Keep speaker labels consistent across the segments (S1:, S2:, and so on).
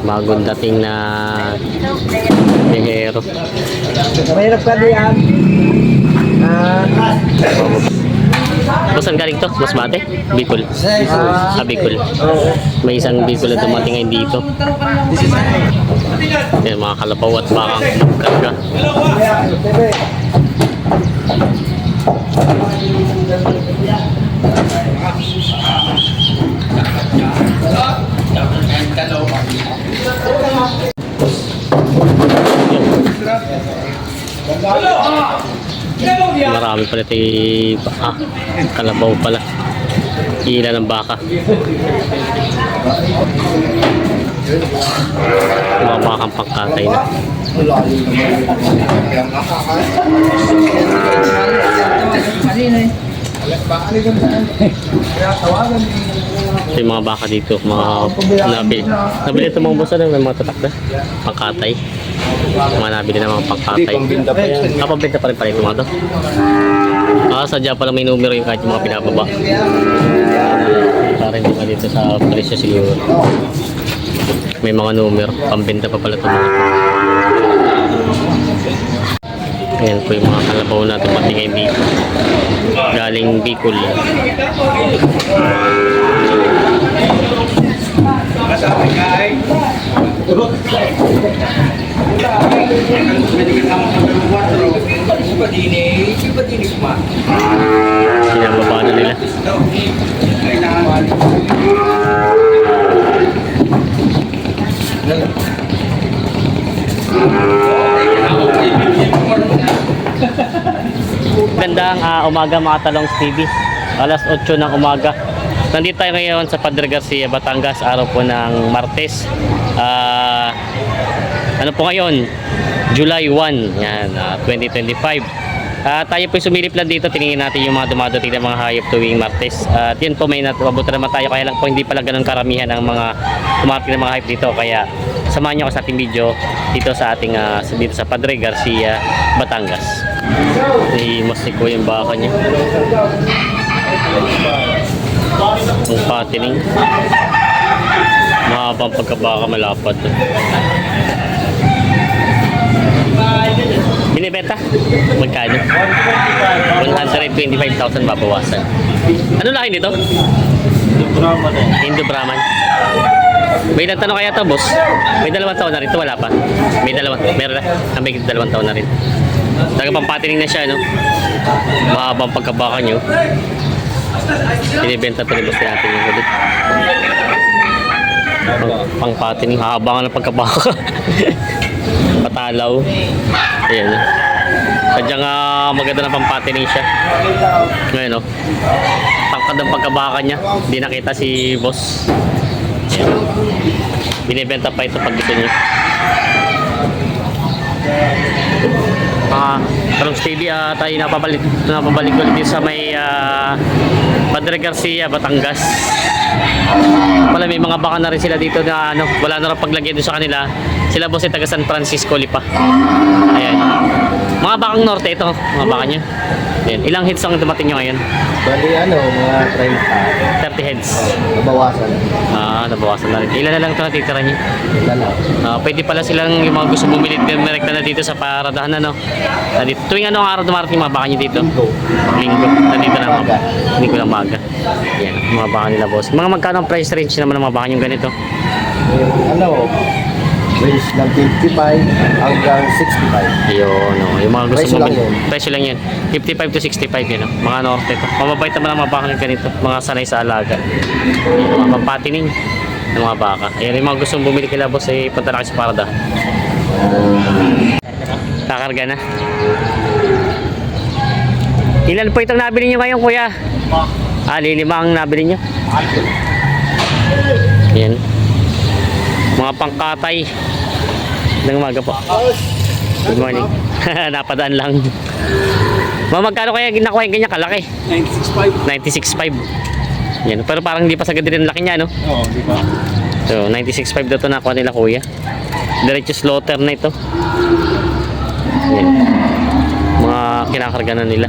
S1: bagong dating na behero.
S2: Mahirap ka diyan.
S1: Saan galing to? Masbate? Bicol. Bicol. May isang Bicol na dumating ngayon dito. Yan, mga kalabaw at bakang magkarga. Marami pala kalabaw pala. Ila ng baka. Mga bakang pangkatay na. Ito yung mga baka dito, mga nabili ito mga boss, may mga tatak na pangkatay, mga nabili na mga pangkatay. Pambenta pa rin pala ito mga to. Sadya pala may numero yung kahit yung mga pinababa para hindi ka dito sa presyo siguro. May mga numero, pambenta pa pala ito mga to. Ayan po yung mga kalabaw na tumatingin dito galing Bicol. Sinababa na nila. Gandang umaga mga Talongs TV. Alas 8 ng umaga. Nandito tayo ngayon sa Padre Garcia, Batangas. Araw po ng Martes. Ano po ngayon? July 1, yan, 2025. Tayo po sumilip lang dito. Tiningin natin yung mga dumadating ng mga hayop tuwing Martes. At yun po, may nabubuta naman tayo. Kaya lang po hindi pala ganun karamihan ang mga dumadating ng mga hayop dito. Kaya samahan nyo ako sa ating video dito sa ating dito sa Padre Garcia, Batangas. Masik ko yung baka niya. Ang patining. Mahabang pagkabaka, malapad. Binibenta? Magkano? 125,000 babawasan. Ano lahi nito? Indo Brahman. May ilang tanong kaya to, boss? May 2 taon na rin. Ito wala pa. Meron na. May 2 taon na rin. Talaga pang patining na siya, no? Mahabang pagkabaka nyo. Binibenta pa rin boss natin yung ulit. Pang patining. Hahaba nga ng pagkabaka. Patalaw. Ayan. Sadyang maganda na pang patining siya. Ngayon, no? Tangkad ng pagkabaka niya. Hindi nakita si boss. Binibenta pa ito pag gusto niyo. Talongs TV, tayo napabalik ulit sa may Padre Garcia, Batangas. Wala, may mga baka na rin sila dito na wala na rin paglagyan doon sa kanila. Sila boss ay taga San Francisco Lipa. Ayan. Mga bakang norte ito, mga baka niya. Ayan. Ilang hits ang dumating nyo ngayon?
S2: Bali mga
S1: 30 heads.
S2: Nabawasan.
S1: Nabawasan na rin. Ilan na lang ito natitira niyo?
S2: Ilan lang.
S1: Pwede pala silang yung mga gusto bumili direkta na dito sa paradahan Dito. Tuwing anong araw dumarating mga baka niyo dito? Linggo. Nandito na mga linggo ng maga. Ayan, mga baka nila boss. Mga magkano ang price range naman ng mga baka niyo ganito?
S2: Range ng 55 hanggang 65.
S1: Yun, yung mga gusto mo.
S2: Presyo
S1: lang yan. 55 to 65 yun, mga norte to. Mababait naman ang mga baka ganito. Mga sanay sa alaga. Ayan, mga patining ng mga baka. Ayan, yung mga gusto bumili kila boss ay punta na kayo sa paradahan. Kakarga na. Ilan po itong nabili nyo ngayon, kuya? 5 ang nabili nyo. Ayan. Mga pangkatay ng umaga po. Good morning. Napadaan lang. Magkano kaya nakuha yung ganyan kalaki? 96.5. 96.5. Yan. Pero parang hindi pa sagad din ang laki niya, no?
S2: Oo, di ba?
S1: So, 96.5 daw ito nakuha nila, kuya. Diretso slaughter na ito. Yan. Mga kinakarga na nila.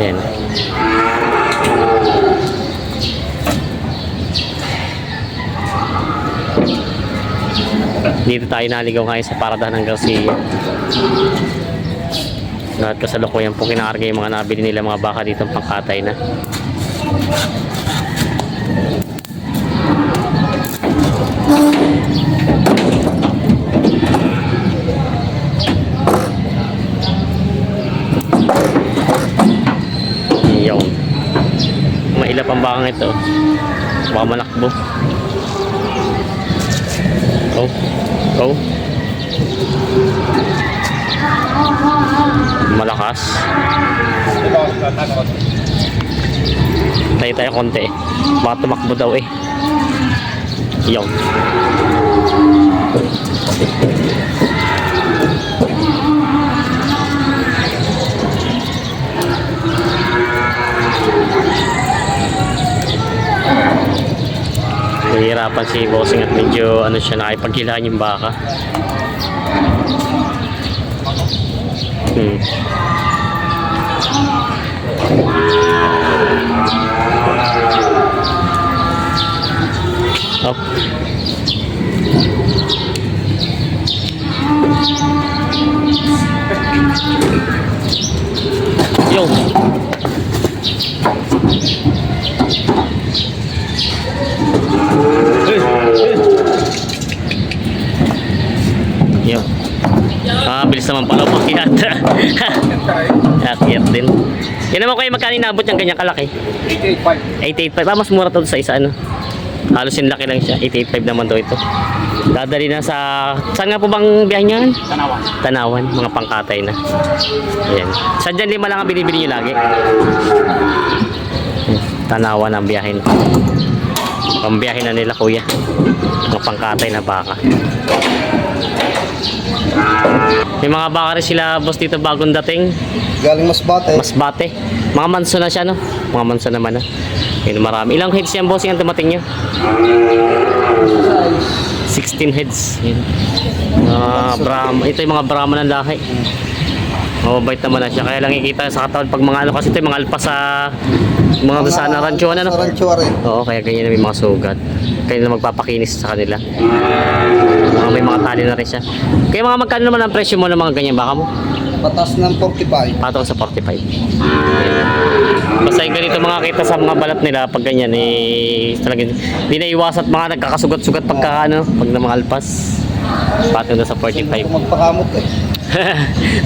S1: Yan. Dito tayo naligaw ngayon sa paradahan ng Garcia. Lahat kasalukuyan po kinakarga yung mga nabili nila mga baka dito pangkatay na. Yung mailap ang bakang ito. Baka malakbo. Oh. Oh. Malakas. Tayo konti. Baka tumakbo daw eh. Yung. Nahihirapan si bossing at medyo ano siya, nakipagkilaan yung baka. Oh. Yo. Yo. Bilis naman pala umakyat. Akyat din. Yan naman kayo magkano inabot niyang ganyan kalaki?
S2: 885.
S1: 885. Mas mura to sa isa ano. Halos yung laki lang siya. 885 naman daw ito. Dadali na sa... Saan nga po bang biyahe niyan?
S2: Tanawan.
S1: Tanawan. Mga pangkatay na. Ayan. Saan dyan 5 lang ang binibili niyo lagi? Tanawan ang biyahin. Pambiyahin na nila kuya. Mga pangkatay na baka. May mga baka rin sila boss dito bagong dating.
S2: Galing Masbate.
S1: Masbate. Mga manso na siya no? Mga manso naman na. Yun, marami. Ilang heads yan boss yung dumating nyo? 16 heads. Yun. Brahma. Ito yung mga Brahma ng lahi. Mababait naman na siya. Kaya lang ikita sa katawan pag mga ano kasi ito yung mga alpas sa mga doon sa ranchuan ano?
S2: Sa ranchuan rin.
S1: Oo, kaya ganyan na may mga sugat. Kaya na magpapakinis sa kanila. May mga tali na rin siya. Kaya mga magkano naman ang presyo mo ng mga ganyan baka mo?
S2: Patas ng 45.
S1: Patong sa 45. Basta yung ganito mga kita sa mga balat nila pag ganyan eh talagang di na iwasan at mga nagkakasugat-sugat pagka ano, pag na mga alpas. Patong na sa 45.
S2: Magpakamot eh.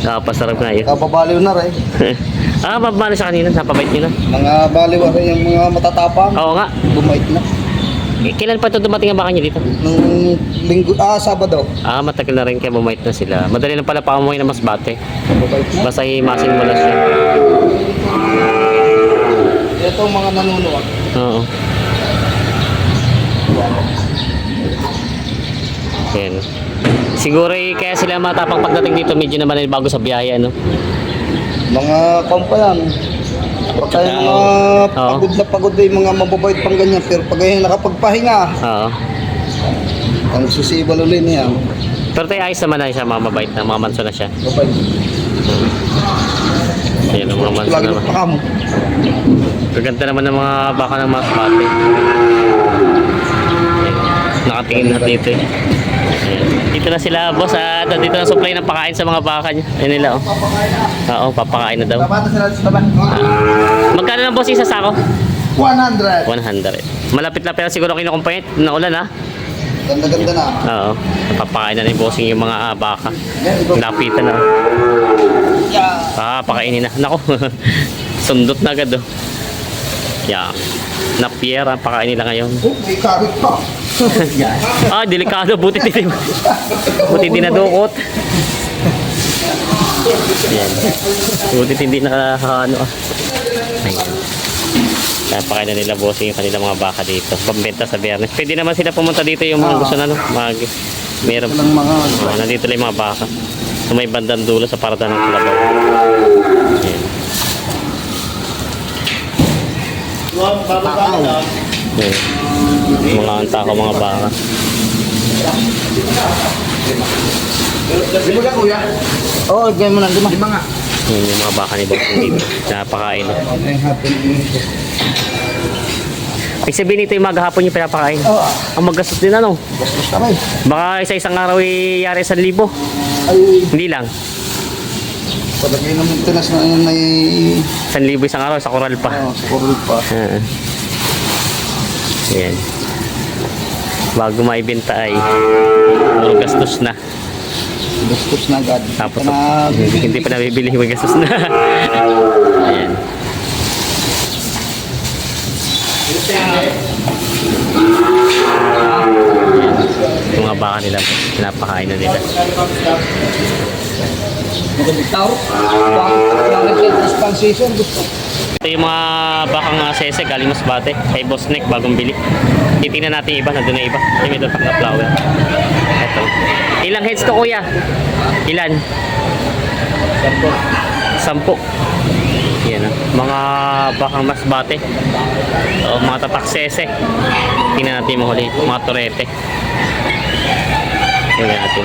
S1: Nakapasarap na yun.
S2: Kababaliw na rin.
S1: Babali siya kanina, napabait niyo na.
S2: Mga baliw rin yung mga matatapang.
S1: Oo nga.
S2: Bumait na.
S1: Kailan pa ito dumating ang baka niya dito?
S2: Nung linggo, Sabado.
S1: Matagal na rin kaya bumait na sila. Madali lang pala pakamuhay na Masbate.
S2: Bumait na.
S1: Basta himasin mo lang siya.
S2: Ito ang mga nanunuwag.
S1: Oo. Yan. Siguro kaya sila matapang pagdating dito medyo naman ay bago sa biyahe ano.
S2: Mga kompa yan. Kaya mga pagod na pagod yung mga mababait pang ganyan. Pero pag ay nakapagpahinga,
S1: Oo.
S2: ang susibal ulit niya.
S1: Pero tayo ayos naman na siya, mga mabait na, mga manso na siya.
S2: Mabait.
S1: Yan ang mga manso
S2: Lagi
S1: naman.
S2: magpakamo.
S1: Gaganda naman ng mga baka ng Masbate. Nakatingin na dito eh. Ayan. Dito na sila boss at dito na supply ng pakain sa mga baka niya. Ayun nila oh. Oo, papakain na daw.
S2: Babata sila sa taban.
S1: Magkano lang boss isa sako?
S2: 100.
S1: 100. Malapit-lapit na siguro kinukumpanya na ulan ha.
S2: Ganda-ganda na.
S1: Oo. Papakain na ni bossing yung mga baka. Lapitan na. Pakainin na. Nako. Sundot na agad oh. Yeah. Napiera pakain nila ngayon.
S2: Oh, may karit pa.
S1: Delikado. Buti hindi nadukot. Yan. Buti hindi nakakaano Ayan. Kaya pakain na nila bossing yung kanilang mga baka dito. Pambenta sa Biyernes. Pwede naman sila pumunta dito yung mga gusto na meron.
S2: Walang mga...
S1: Nandito lang yung mga baka. So may bandang dulo sa parada ng Kalabaw. Ayan. Ayan. Mga anta ko mga baka.
S2: Lima ka kuya? Oo, gawin mo lang. Lima nga.
S1: Yun yung mga baka ni Bossing dito. Napakain.
S2: Ay, hapon.
S1: Ibig sabihin nito yung maghapon yung pinapakain.
S2: Oo.
S1: Ang magastos din ano.
S2: Bastos kami.
S1: Baka isa-isang araw yari 1,000.
S2: Ay,
S1: Hindi lang.
S2: palagay ng maintenance na yun ay
S1: 1,000 isang araw sa koral pa.
S2: sa kurul pa.
S1: Ayan. Bago maibenta ay puro gastos na.
S2: Bastos na agad.
S1: Tapos
S2: na,
S1: hindi pa nabibili, may gastos na. Ayan. Yung mga baka nila, pinapakain na nila.
S2: Tao, bakit expansion gusto?
S1: Ito yung mga bakang sese galing Masbate kay Boss Nick, bagong bili. Titingnan natin yung iba, nandun na iba. Ay, may tatak na flower. Ito. Ilang heads to kuya? Ilan? 10. Yan ah. Mga bakang Masbate. O, mga tatak sese. Tingnan natin yung mga huli. Mga torete. Tingnan natin.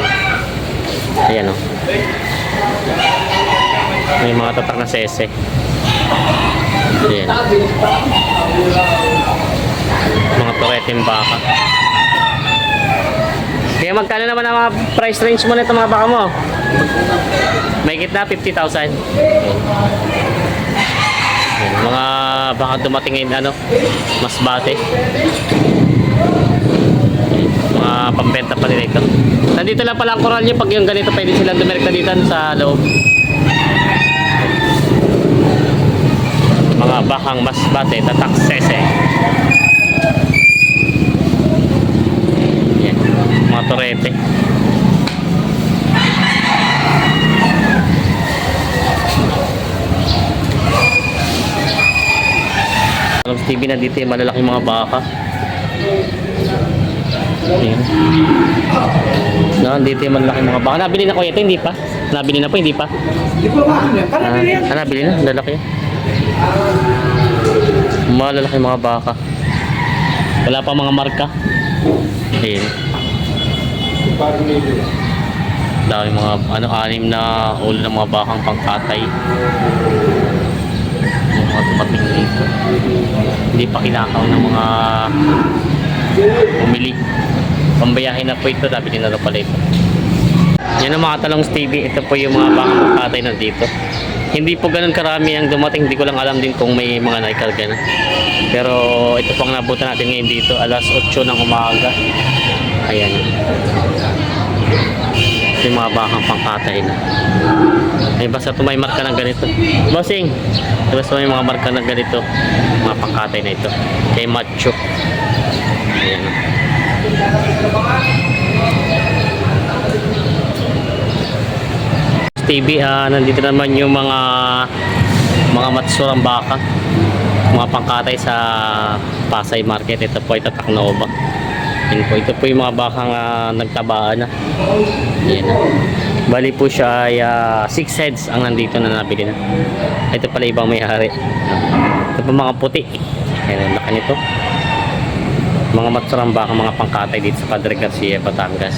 S1: Ayan o. May mga tatak na sese. Ayan. Mga toreteng baka. Kaya magkano naman ang mga price range mo nito mga baka mo? May gitna 50,000. Ayan. Mga baka dumating ngayon ano, Masbate. Mga pambenta pa nila ito. Nandito lang pala ang koral nyo. Pag yung ganito pwede silang dumirekta dito sa loob. Mga bakang Masbate, tatak sese. Yan, mga torete. Alam sa TV na dito yung malalaking mga baka. Yan. No, dito yung malalaking mga baka. Nabili na ko ito, hindi pa? Nabili na po, hindi pa?
S2: Di ba ba? Parang yan.
S1: Nabili na, lalaki. Malalaki mga baka. Wala pa mga marka. Ayun. Dami mga ano, 6 na ulo ng mga bakang pangkatay. Yung mga dumating dito. Hindi pa kinakaw ng mga umili. Pambayahin na po ito, nabili na pala ito. Yan ang mga talong TV. Ito po yung mga bakang pangkatay na dito. Hindi po ganun karami ang dumating. Hindi ko lang alam din kung may mga naikarga na. Pero ito pang nabutan natin ngayon dito. Alas 8 ng umaga. Ayan. Ito yung mga bakang pangkatay na. Ay basta ito may marka ng ganito. Bossing! Basta may mga marka ng ganito. Mga pangkatay na ito. Kay Macho. Ayan. TV, nandito naman yung mga matsurang baka, mga pangkatay sa Pasay Market. Ito po ay tatak na oba. Ito po yung mga bakang nagtabaan na. Yan. Bali po siya ay 6 heads ang nandito na nabili na. Ito pala ibang may-ari. Ito po mga puti. Ayan, laki nito. Mga matsurang baka, mga pangkatay dito sa Padre Garcia, Batangas.